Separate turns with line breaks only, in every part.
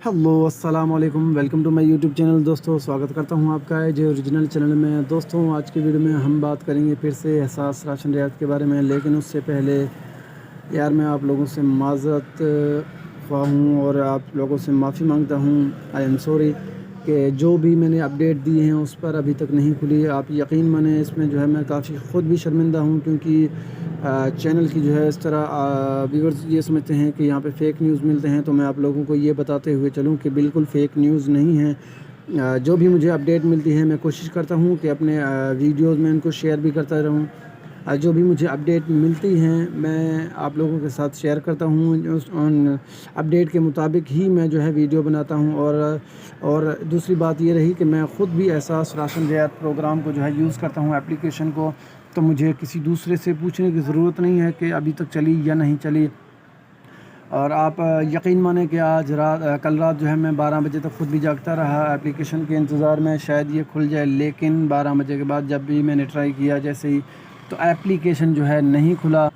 Hello अस्सलाम वालेकुम, welcome to my YouTube channel. दोस्तों स्वागत करता हूं आपका है जो ओरिजिनल चैनल में। दोस्तों आज की वीडियो में हम बात करेंगे फिर से एहसास राशन रियायत के बारे में, लेकिन उससे पहले यार मैं आप लोगों से माज़रत ख्वाह हूँ और आप लोगों से माफ़ी मांगता हूँ। आई एम सॉरी कि जो भी मैंने अपडेट दी हैं उस पर अभी तक नहीं खुली। आप यकीन माने इसमें जो है मैं काफ़ी ख़ुद भी शर्मिंदा हूँ, क्योंकि चैनल की जो है इस तरह व्यूअर्स ये समझते हैं कि यहाँ पे फ़ेक न्यूज़ मिलते हैं। तो मैं आप लोगों को ये बताते हुए चलूँ कि बिल्कुल फ़ेक न्यूज़ नहीं है। जो भी मुझे अपडेट मिलती है मैं कोशिश करता हूँ कि अपने वीडियोज़ में इनको शेयर भी करता रहूँ। जो भी मुझे अपडेट मिलती हैं मैं आप लोगों के साथ शेयर करता हूँ। उन अपडेट के मुताबिक ही मैं जो है वीडियो बनाता हूँ। और दूसरी बात ये रही कि मैं ख़ुद भी एहसास राशन रियायत प्रोग्राम को जो है यूज़ करता हूँ, एप्लीकेशन को। तो मुझे किसी दूसरे से पूछने की ज़रूरत नहीं है कि अभी तक चली या नहीं चली। और आप यकीन माने कि कल रात जो है मैं 12 बजे तक ख़ुद भी जागता रहा एप्लीकेशन के इंतज़ार में, शायद ये खुल जाए। लेकिन 12 बजे के बाद जब भी मैंने ट्राई किया जैसे ही, तो एप्लीकेशन जो है नहीं खुला।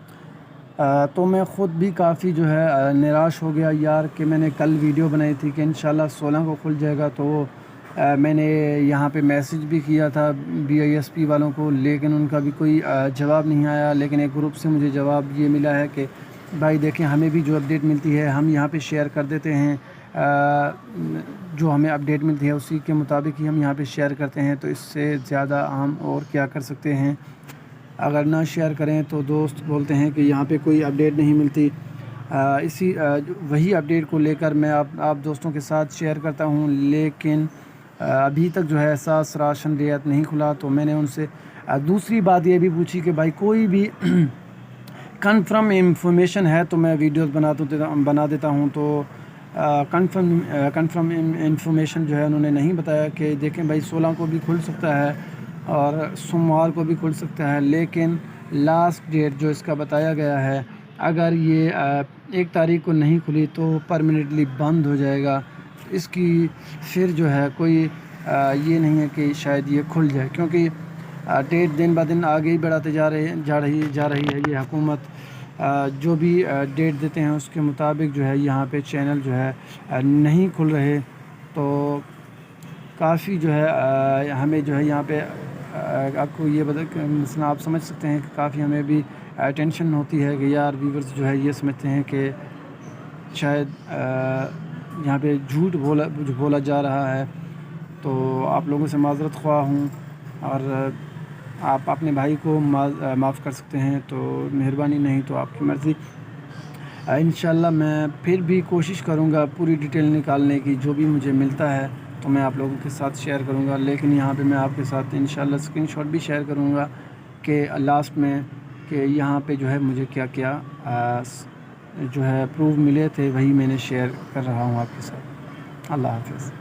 तो मैं ख़ुद भी काफ़ी जो है निराश हो गया यार कि मैंने कल वीडियो बनाई थी कि इंशाल्लाह 16 को खुल जाएगा। तो मैंने यहाँ पे मैसेज भी किया था BISP वालों को, लेकिन उनका भी कोई जवाब नहीं आया। लेकिन एक ग्रुप से मुझे जवाब ये मिला है कि भाई देखें, हमें भी जो अपडेट मिलती है हम यहाँ पे शेयर कर देते हैं। जो हमें अपडेट मिलती है उसी के मुताबिक ही हम यहाँ पे शेयर करते हैं। तो इससे ज़्यादा हम और क्या कर सकते हैं। अगर ना शेयर करें तो दोस्त बोलते हैं कि यहाँ पे कोई अपडेट नहीं मिलती। वही अपडेट को लेकर मैं आप दोस्तों के साथ शेयर करता हूँ। लेकिन अभी तक जो है एहसास राशन रियायत नहीं खुला। तो मैंने उनसे दूसरी बात ये भी पूछी कि भाई कोई भी कन्फर्म इंफॉर्मेशन है तो मैं वीडियोस बना देता हूँ। तो कन्फर्म इंफॉर्मेशन जो है उन्होंने नहीं बताया कि देखें भाई 16 को भी खुल सकता है और सोमवार को भी खुल सकता है। लेकिन लास्ट डेट जो इसका बताया गया है, अगर ये 1 तारीख को नहीं खुली तो परमानेंटली बंद हो जाएगा। इसकी फिर जो है कोई ये नहीं है कि शायद ये खुल जाए, क्योंकि डेट दिन ब दिन आगे ही बढ़ाते जा रही है ये हुकूमत। जो भी डेट देते हैं उसके मुताबिक जो है यहाँ पे चैनल जो है नहीं खुल रहे। तो काफ़ी जो है हमें जो है यहाँ पे आपको ये मसला आप समझ सकते हैं कि काफ़ी हमें भी टेंशन होती है कि यार व्यूवर्स जो है ये समझते हैं कि शायद यहाँ पे झूठ बोला जा रहा है। तो आप लोगों से माज़रत ख्वाह हूँ और आप अपने भाई को माफ़ कर सकते हैं तो मेहरबानी, नहीं तो आपकी मर्ज़ी। इंशाल्लाह मैं फिर भी कोशिश करूँगा पूरी डिटेल निकालने की। जो भी मुझे मिलता है तो मैं आप लोगों के साथ शेयर करूँगा। लेकिन यहाँ पे मैं आपके साथ इंशाल्लाह स्क्रीनशॉट भी शेयर करूँगा कि लास्ट में कि यहाँ पे जो है मुझे क्या क्या जो है प्रूफ मिले थे, वही मैंने शेयर कर रहा हूँ आपके साथ। अल्लाह हाफ़िज़।